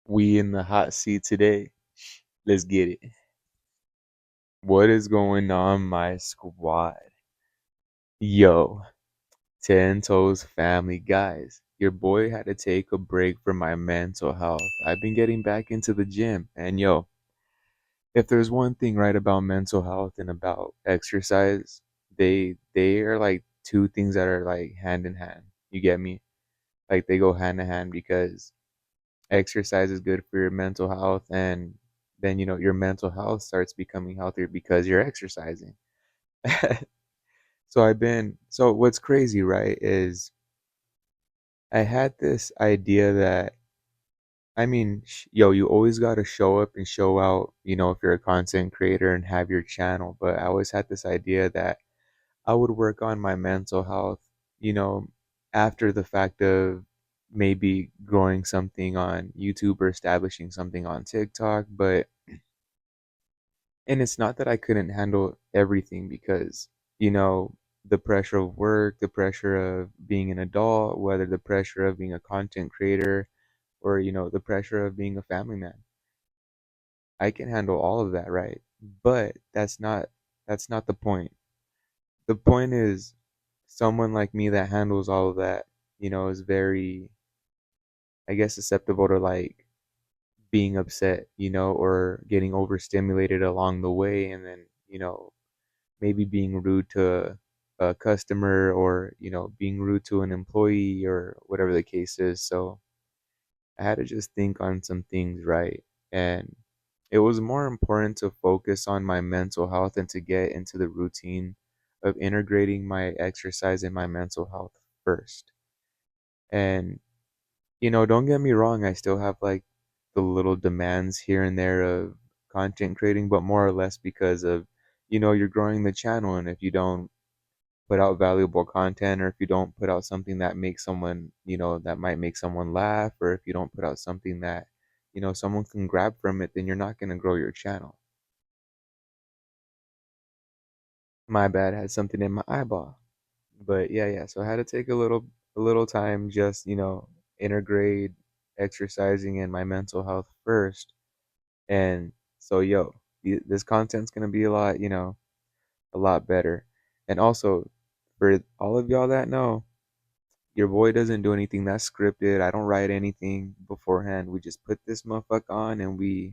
We in the hot seat today. Let's get it. What is going on, my squad? Yo, Ten Toes family guys. Your boy had to take a break for my mental health. I've been getting back into the gym, and yo, if there's one thing right about mental health and about exercise, they are like two things that are like hand in hand. You get me? Like they go hand in hand because exercise is good for your mental health, and then your mental health starts becoming healthier because you're exercising. So what's crazy, right, is I had this idea that, I mean, yo, you always got to show up and show out, if you're a content creator and have your channel. But I always had this idea that I would work on my mental health, you know, after the fact of maybe growing something on YouTube or establishing something on TikTok. And it's not that I couldn't handle everything because, you know, the pressure of work, the pressure of being an adult, whether the pressure of being a content creator or, the pressure of being a family man. I can handle all of that, right? But that's not the point. The point is someone like me that handles all of that, is very, I guess, susceptible to like being upset, or getting overstimulated along the way, and then, maybe being rude to a customer, or, being rude to an employee, or whatever the case is. So I had to just think on some things, right? And it was more important to focus on my mental health and to get into the routine of integrating my exercise and my mental health first. And, don't get me wrong, I still have like the little demands here and there of content creating, but more or less because of, you're growing the channel. And if you don't put out valuable content, or if you don't put out something that makes someone, that might make someone laugh, or if you don't put out something that, someone can grab from it, then you're not going to grow your channel. My bad, I had something in my eyeball. But yeah, yeah. So I had to take a little time, just, integrate exercising and my mental health first. And so, yo, this content's gonna be a lot better. And also, for all of y'all that know, your boy doesn't do anything that's scripted. I don't write anything beforehand. We just put this motherfucker on and we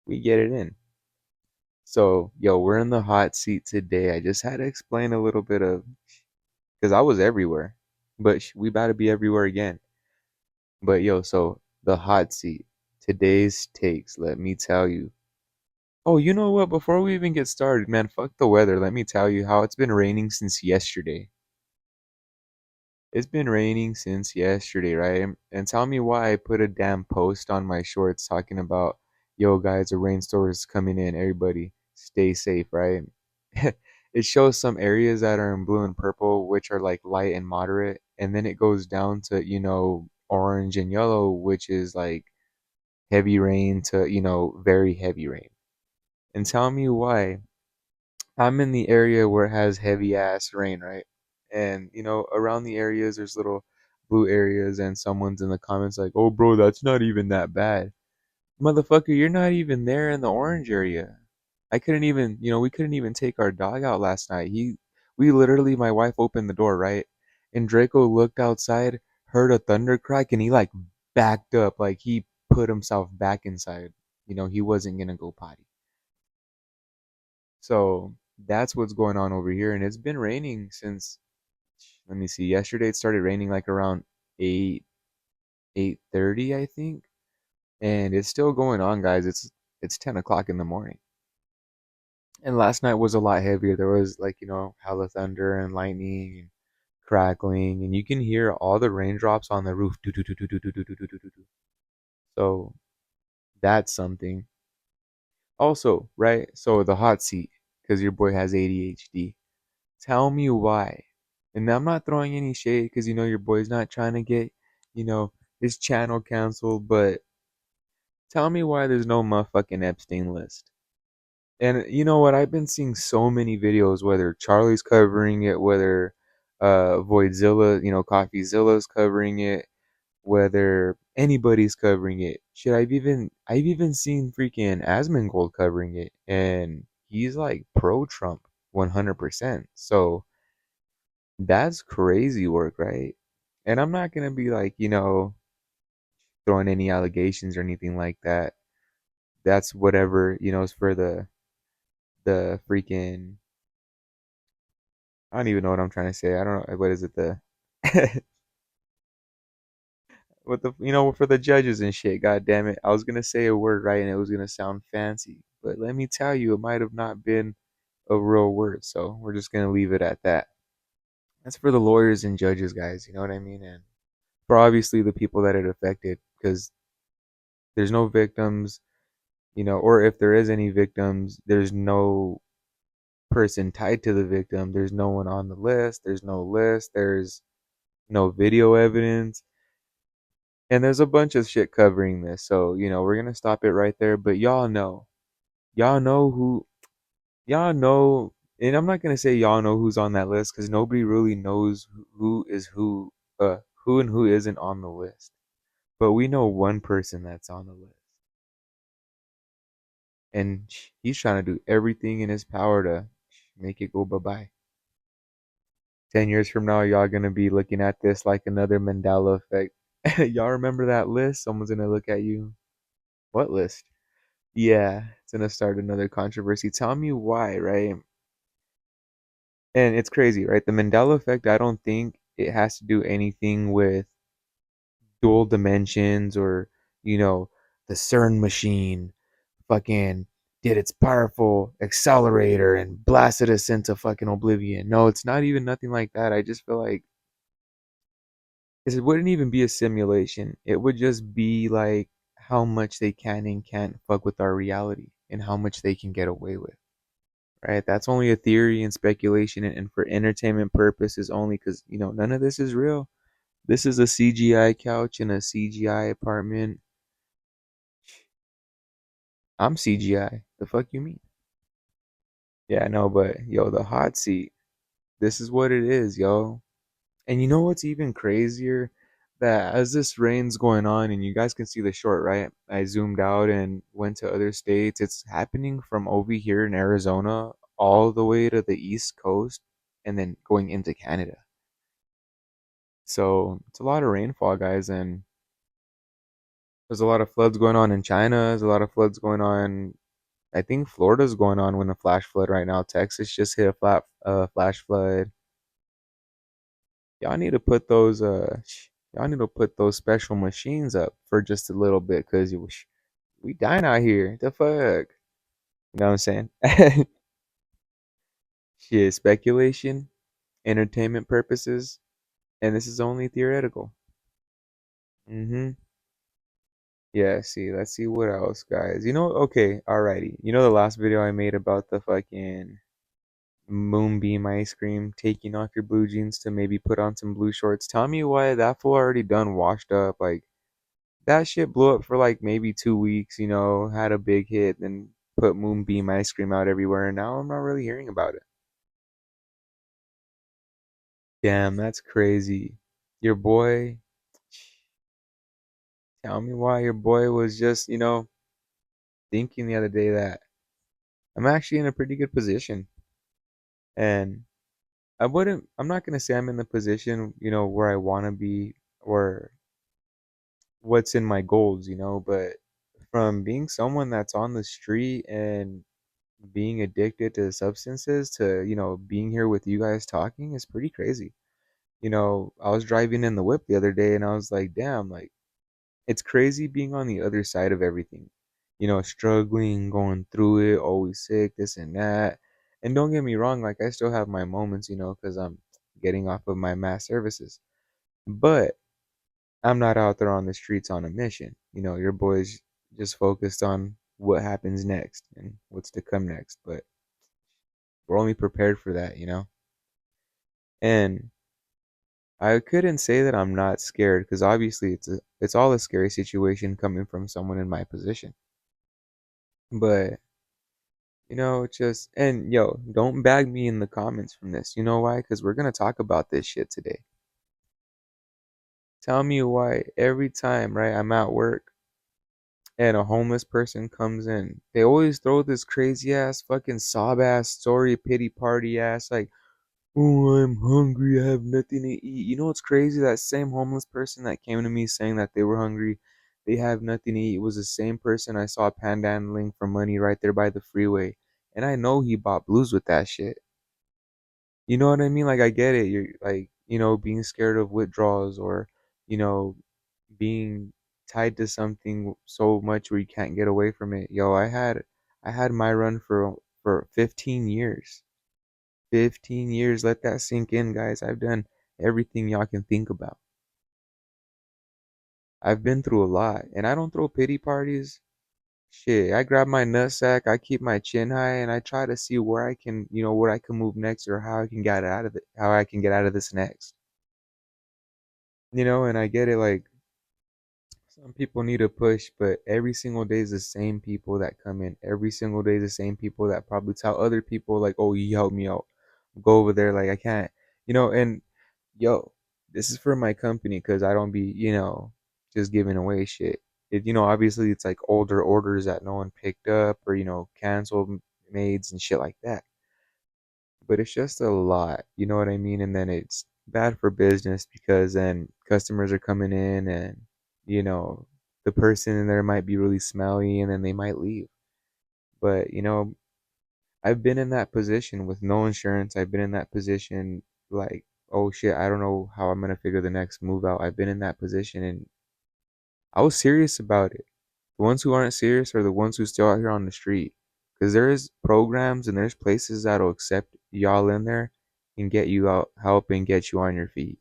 get it in. So, yo, we're in the hot seat today. I just had to explain a little bit of, because I was everywhere, but we about to be everywhere again. But yo, so the hot seat, today's takes. Let me tell you. Oh, you know what? Before we even get started, man, fuck the weather. Let me tell you how it's been raining since yesterday. It's been raining since yesterday, right? And tell me why I put a damn post on my shorts talking about, yo, guys, a rainstorm is coming in. Everybody stay safe, right? It shows some areas that are in blue and purple, which are like light and moderate. And then it goes down to, orange and yellow, which is like heavy rain to, very heavy rain. And tell me why I'm in the area where it has heavy ass rain, right? And around the areas there's little blue areas, and someone's in the comments like, "Oh, bro, that's not even that bad." Motherfucker, you're not even there in the orange area. I couldn't even, we couldn't even take our dog out last night. We literally, my wife opened the door, right? And Draco looked outside, heard a thunder crack, and he like backed up, like he put himself back inside. He wasn't gonna go potty. So that's what's going on over here, and it's been raining since, let me see, yesterday it started raining like around 8:30, I think, and it's still going on, guys. It's 10 o'clock in the morning, and last night was a lot heavier. There was like hella thunder and lightning and crackling, and you can hear all the raindrops on the roof. Do, do, do, do, do, do, do, do, do, do, do. So that's something. Also, right? So the hot seat, because your boy has ADHD. Tell me why. And I'm not throwing any shade because your boy's not trying to get, you know, his channel canceled, but tell me why there's no motherfucking Epstein list. And you know what? I've been seeing so many videos, whether Charlie's covering it, whether Voidzilla, CoffeeZilla's covering it, whether anybody's covering it. Shit, I've even seen freaking Asmongold covering it, and he's like pro Trump 100%. So that's crazy work, right? And I'm not gonna be like, throwing any allegations or anything like that. That's whatever, is for the freaking, I don't even know what I'm trying to say. I don't know what is it, the with the for the judges and shit. God damn it, I was gonna say a word right and it was gonna sound fancy, but let me tell you, it might have not been a real word. So we're just gonna leave it at that. That's for the lawyers and judges, guys. You know what I mean? And for obviously the people that it affected, because there's no victims, or if there is any victims, there's no person tied to the victim. There's no one on the list. There's no list. There's no video evidence. And there's a bunch of shit covering this. So, we're going to stop it right there. But y'all know who, y'all know, and I'm not going to say y'all know who's on that list because nobody really knows who is who and who isn't on the list. But we know one person that's on the list. And he's trying to do everything in his power to make it go bye bye. 10 years from now, y'all gonna be looking at this like another Mandela effect. Y'all remember that list? Someone's gonna look at you. What list? Yeah, it's gonna start another controversy. Tell me why, right? And it's crazy, right? The Mandela effect, I don't think it has to do anything with dual dimensions or, you know, the CERN machine fucking did its powerful accelerator and blasted us into fucking oblivion. No, it's not even nothing like that. I just feel like it wouldn't even be a simulation. It would just be like how much they can and can't fuck with our reality and how much they can get away with. Right? That's only a theory and speculation and for entertainment purposes only because, none of this is real. This is a CGI couch in a CGI apartment. I'm CGI. The fuck you mean? Yeah, I know, but yo, the hot seat. This is what it is, yo. And you know what's even crazier? That as this rain's going on, and you guys can see the short, right? I zoomed out and went to other states. It's happening from over here in Arizona all the way to the East Coast and then going into Canada. So it's a lot of rainfall, guys, and there's a lot of floods going on in China. There's a lot of floods going on. I think Florida's going on with a flash flood right now. Texas just hit a flash flood. Y'all need to put those y'all need to put those special machines up for just a little bit because we dying out here. The fuck? You know what I'm saying? Shit, speculation, entertainment purposes, and this is only theoretical. Mm-hmm. Yeah, see, let's see what else, guys. Okay, alrighty. You know the last video I made about the fucking moonbeam ice cream, taking off your blue jeans to maybe put on some blue shorts. Tell me why that fool already done washed up. Like that shit blew up for like maybe 2 weeks, had a big hit, then put moonbeam ice cream out everywhere, and now I'm not really hearing about it. Damn, that's crazy. Your boy, tell me why your boy was just, thinking the other day that I'm actually in a pretty good position. And I'm not gonna say I'm in the position, where I wanna be or what's in my goals, but from being someone that's on the street and being addicted to substances to, being here with you guys talking is pretty crazy. I was driving in the whip the other day and I was like, damn, like it's crazy being on the other side of everything. Struggling, going through it, always sick, this and that. And don't get me wrong, like I still have my moments, because I'm getting off of my mass services. But I'm not out there on the streets on a mission. Your boy's just focused on what happens next and what's to come next. But we're only prepared for that. And I couldn't say that I'm not scared because obviously it's all a scary situation coming from someone in my position. But just and yo, don't bag me in the comments from this. You know why? Because we're gonna talk about this shit today. Tell me why every time, right, I'm at work and a homeless person comes in, they always throw this crazy ass fucking sob ass story, pity party ass, like, oh, I'm hungry, I have nothing to eat. You know what's crazy? That same homeless person that came to me saying that they were hungry, they have nothing to eat, was the same person I saw panhandling for money right there by the freeway. And I know he bought blues with that shit. You know what I mean? Like, I get it. You're like, being scared of withdrawals or, you know, being tied to something so much where you can't get away from it. Yo, I had my run for 15 years. 15 years. Let that sink in, guys. I've done everything y'all can think about. I've been through a lot, and I don't throw pity parties. Shit, I grab my nutsack, I keep my chin high, and I try to see where I can, where I can move next or how I can get out of it, how I can get out of this next. And I get it, like some people need a push, but every single day is the same people that come in. Every single day is the same people that probably tell other people like, "Oh, you help me out. Go over there." Like I can't, and yo, this is for my company because I don't be, just giving away shit. Obviously it's like older orders that no one picked up or canceled maids and shit like that. But it's just a lot, you know what I mean? And then it's bad for business because then customers are coming in and, you know, the person in there might be really smelly and then they might leave. But, I've been in that position with no insurance. I've been in that position like, oh shit, I don't know how I'm gonna figure the next move out. I've been in that position and I was serious about it. The ones who aren't serious are the ones who still out here on the street. Because there is programs and there's places that'll accept y'all in there and get you out, help and get you on your feet.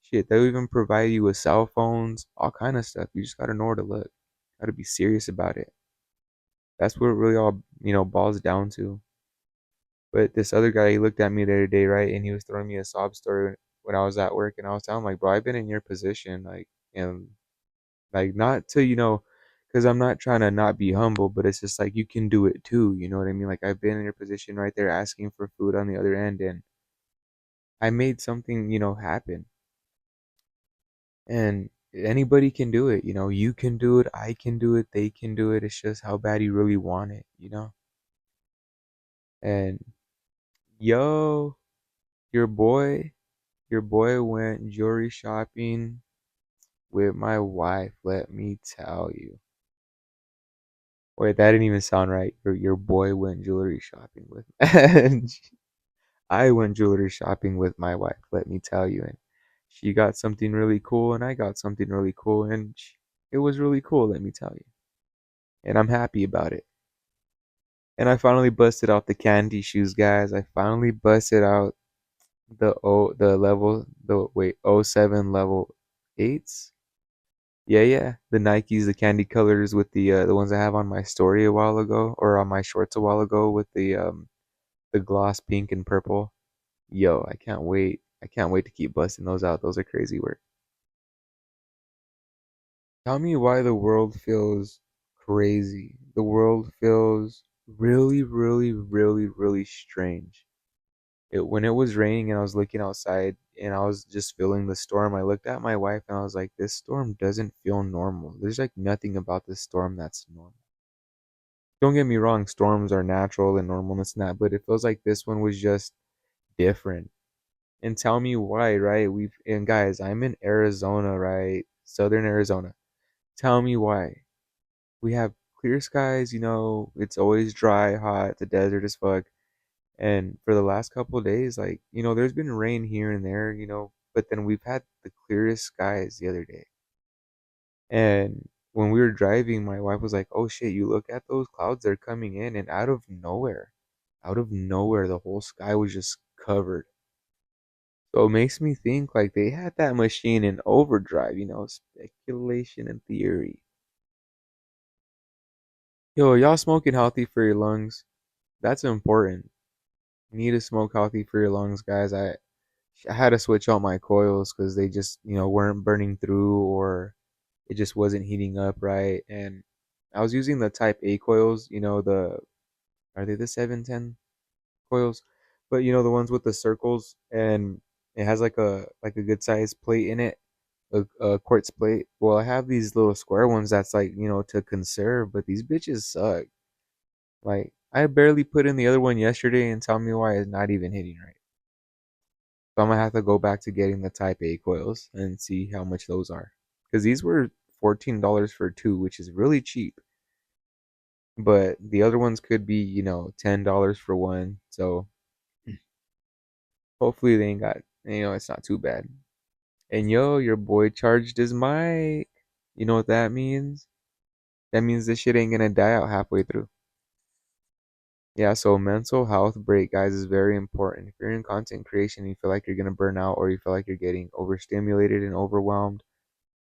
Shit, they'll even provide you with cell phones, all kind of stuff. You just gotta know where to look. Gotta be serious about it. That's what it really all, boils down to. But this other guy, he looked at me the other day, right, and he was throwing me a sob story when I was at work, and I was telling him, like, bro, I've been in your position, and like, not to, because I'm not trying to not be humble, but it's just like you can do it too. You know what I mean? Like, I've been in your position right there asking for food on the other end, and I made something, happen. And anybody can do it. You can do it. I can do it. They can do it. It's just how bad you really want it. And yo, your boy, your boy went jewelry shopping with my wife. Let me tell you. Wait, that didn't even sound right. Your boy went jewelry shopping with I went jewelry shopping with my wife, let me tell you. And she got something really cool and I got something really cool and it was really cool, let me tell you. And I'm happy about it. And I finally busted out the candy shoes, guys. I finally busted out the level the wait, '07 level 8s. Yeah, yeah. The Nikes, the candy colors with the ones I have on my story a while ago or on my shorts a while ago with the gloss pink and purple. Yo, I can't wait. I can't wait to keep busting those out. Those are crazy work. Tell me why the world feels crazy. The world feels really, really, really, really strange. When it was raining and I was looking outside and I was just feeling the storm, I looked at my wife and I was like, this storm doesn't feel normal. There's like nothing about this storm that's normal. Don't get me wrong, storms are natural and normal and this and that, but it feels like this one was just different. And tell me why, right? And guys, I'm in Arizona, right? Southern Arizona. Tell me why. We have clear skies, it's always dry, hot, the desert is fuck. And for the last couple of days, like, there's been rain here and there, but then we've had the clearest skies the other day. And when we were driving, my wife was like, "Oh shit, you look at those clouds, they're coming in." And out of nowhere, the whole sky was just covered. So it makes me think like they had that machine in overdrive, speculation and theory. Yo, y'all smoking healthy for your lungs? That's important. You need to smoke healthy for your lungs, guys. I had to switch out my coils because they just, weren't burning through or it just wasn't heating up right. And I was using the Type A coils, are they the 710 coils? But the ones with the circles and it has like a good size plate in it a quartz plate. Well, I have these little square ones that's like, to conserve, but these bitches suck. Like, I barely put in the other one yesterday and tell me why it's not even hitting right. So I'm gonna have to go back to getting the Type A coils and see how much those are. Because these were $14 for two, which is really cheap. But the other ones could be, $10 for one. So hopefully they ain't got, it's not too bad. And yo, your boy charged his mic. You know what that means? That means this shit ain't gonna die out halfway through. Yeah, so mental health break, guys, is very important. If you're in content creation and you feel like you're gonna burn out or you feel like you're getting overstimulated and overwhelmed,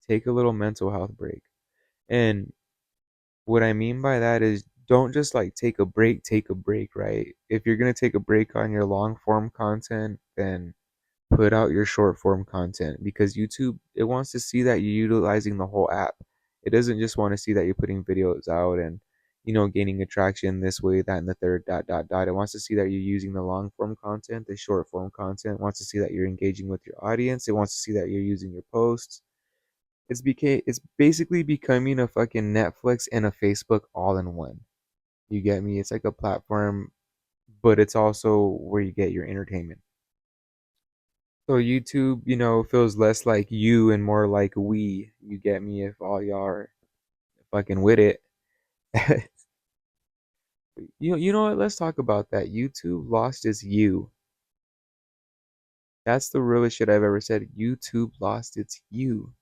take a little mental health break. And what I mean by that is don't just like take a break, right? If you're gonna take a break on your long form content, then put out your short form content because YouTube, it wants to see that you're utilizing the whole app. It doesn't just want to see that you're putting videos out and gaining attraction this way, that, and the third, dot, dot, dot. It wants to see that you're using the long form content, the short form content. It wants to see that you're engaging with your audience. It wants to see that you're using your posts. It's basically becoming a fucking Netflix and a Facebook all in one. You get me? It's like a platform, but it's also where you get your entertainment. So YouTube, feels less like you and more like we. You get me? If all y'all are fucking with it. You know what? Let's talk about that. YouTube lost its you. That's the realest shit I've ever said. YouTube lost its you.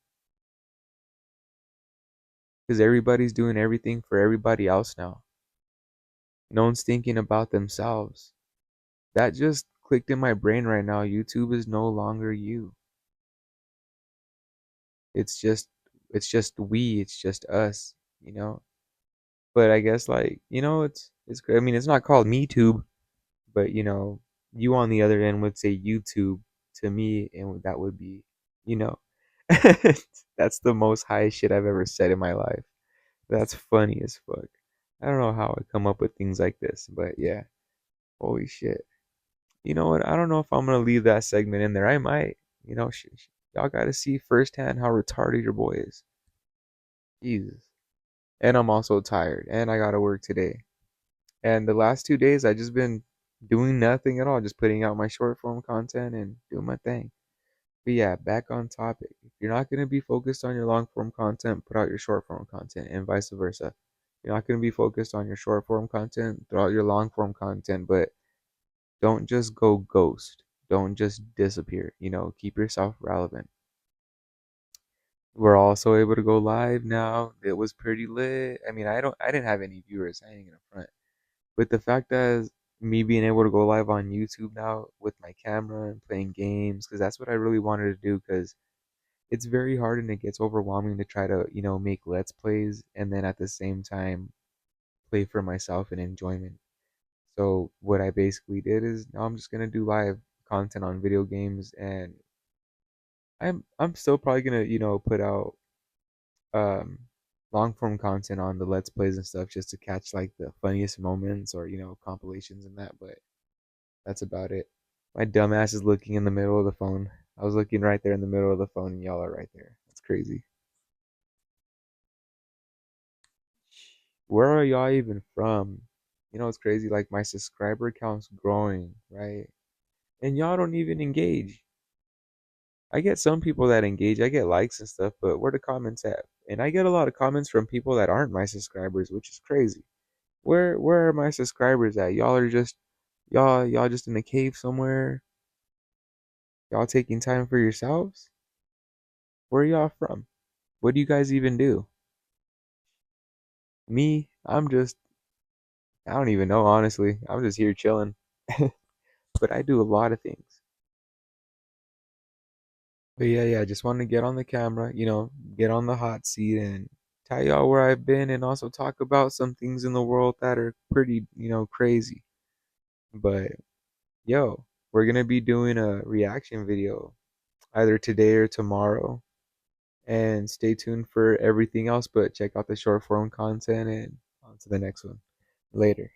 Because everybody's doing everything for everybody else now. No one's thinking about themselves. That just clicked in my brain right now. YouTube is no longer you. It's just we, it's just us, you know? But I guess like, it's I mean, it's not called MeTube, but you on the other end would say YouTube to me, and that would be, you know, that's the most high shit I've ever said in my life. That's funny as fuck. I don't know how I come up with things like this, but yeah, holy shit. You know what? I don't know if I'm gonna leave that segment in there. I might. Y'all got to see firsthand how retarded your boy is. Jesus. And I'm also tired, and I gotta work today. And the last 2 days, I just been doing nothing at all, just putting out my short form content and doing my thing. But yeah, back on topic. If you're not gonna be focused on your long form content, put out your short form content, and vice versa. If you're not gonna be focused on your short form content, throw out your long form content, but don't just go ghost. Don't just disappear. Keep yourself relevant. We're also able to go live now. It was pretty lit. I mean, I didn't have any viewers. I ain't gonna front. But the fact that me being able to go live on YouTube now with my camera and playing games, because that's what I really wanted to do. Because it's very hard and it gets overwhelming to try to make let's plays and then at the same time play for myself and enjoyment. So what I basically did is now I'm just gonna do live content on video games, and I'm still probably gonna put out um long form content on the let's plays and stuff just to catch like the funniest moments or compilations and that, but that's about it. My dumbass is looking in the middle of the phone. I was looking right there in the middle of the phone and y'all are right there. That's crazy. Where are y'all even from? It's crazy, like my subscriber count's growing, right? And y'all don't even engage. I get some people that engage, I get likes and stuff, but where the comments at? And I get a lot of comments from people that aren't my subscribers, which is crazy. Where are my subscribers at? Y'all are just y'all just in a cave somewhere. Y'all taking time for yourselves? Where are y'all from? What do you guys even do? Me, I don't even know honestly. I'm just here chilling. But I do a lot of things. But yeah, I just wanted to get on the camera, get on the hot seat and tell y'all where I've been and also talk about some things in the world that are pretty, crazy. But yo, we're gonna be doing a reaction video either today or tomorrow. And stay tuned for everything else, but check out the short form content and on to the next one. Later.